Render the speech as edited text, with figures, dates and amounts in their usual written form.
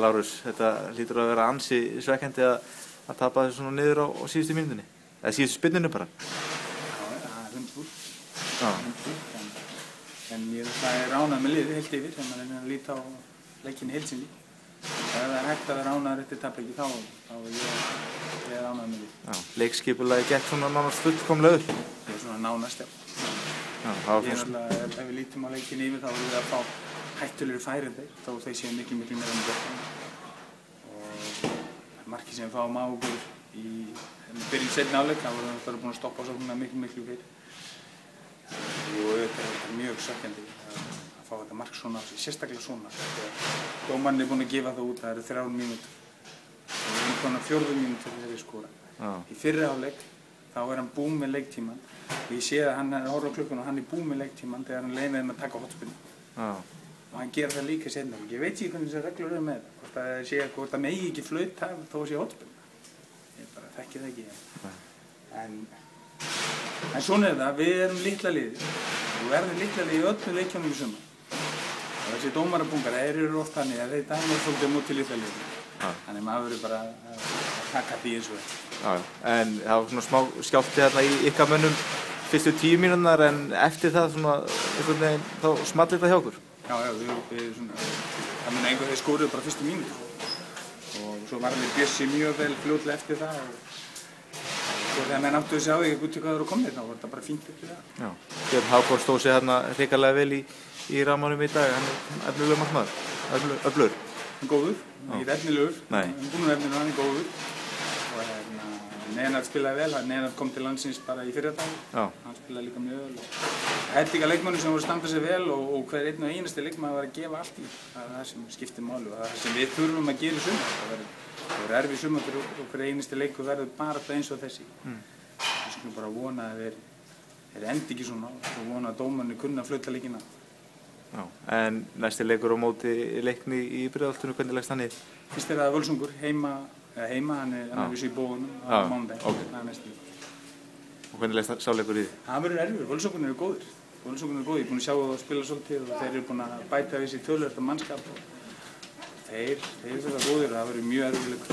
Lárus, þetta hlýtur að vera ansi svekkjandi að tapa þessu svona niður á síðustu mínútunni, eða síðustu spyrnunni bara. Já, það 100%. En ég er ánægður með liðið heilt yfir, þegar maður að líta á leikinn í heild sinni. Ef það er hægt að vera ánægður eftir tapleiki, þá ég ánægður með liðið. Já, leikskipulagið gekk svona nánast fullkomlega upp. Það er svona nánast, já. Ef við lítum á leikinn yfir, þá erum við að fá hættulegri færi en þeir, þó þeir séu miklu meira en björn. Og markið sem við fáum á okkur í byrjun seinni hálfleik, þá vorum við búin að stoppa sóknina miklu fyrir. Og þetta er mjög svekkjandi að fá þetta mark svona, sérstaklega svona. Dómarinn er búinn að gefa það út, það eru 3 mínútur. Og við erum komin á 4 mínútur þegar við skora. Í fyrri hálfleik, þá er hann búinn með leiktímann. Og ég sé að hann er að horfa á klukkuna og hann er búinn með leiktímann þegar hann leyfir þeim að taka hotspinnu. Og hann gerir það líka seinna. Ég veit ekki hvernig þessar reglur eru með það. Hvort það megi ekki flauta þó að sé hotspinna. Ég bara þekki það ekki. En svona er það, við erum litla liðið og verðum litla liðið í öllum leikjunum í sumar. Og þessi dómarabungar, þeir eru oft þannig að þeir dæma svolítið mútið litla liðið. Þannig maður verður bara að taka því eins og þetta. En það var svona smá skjálfti hérna í ykkar mönnum fyrstu 10 mínúturnar, en eftir það svona einhvern veginn þá small þetta hjá okkur? Já, við svona, það mun einhver þeir skoruðu bara fyrstu mínútur. Og svo var við Bjössi mjög vel fljótlega eftir það. Og þegar menn áttu þessi á því út í hvað þeir eru komnir, þá var þetta bara fínt eftir það. Já, Björn Hákon stóð sig hérna hrikalega vel í rammanum í dag, hann er efnilegur markmaður, öflugur. Hann er góður, ekki efnilegur, hann er búinn efnilegur, hann er góður. Og Nenad spilaði vel, Nenad kom til landsins bara í fyrradag, hann spilaði líka mjög vel. Það er líka leikmönnum sem voru að standa sig vel og hver einn og einasti leikmaður var að gefa allt í. Það er það sem skiptir máli og það sem við þurfum að gera í sumar. Það verður erfið sumar og hver einasti leikur verður bara eins og þessi. Við skulum bara vona að þeir endi ekki svona og vona að dómarnir kunna að flauta leikina. Já, en næsti leikur á móti Leikni í Breiðholtinu, hvernig leggst hann í? Fyrst er það Völsungur, heima, hann er vissu í Bógunum á mánudaginn, það er næsti leikur. Og hvernig leggst sá leikur í því? Það verður erfið, Völsungur eru góðir. Völsungur eru góðir, ég er búinn að sjá það að spila svolítið og þeir eru búin að bæta við sér töluvert af mannskap. Þeir verða góðir og það verður mjög erfið leikur.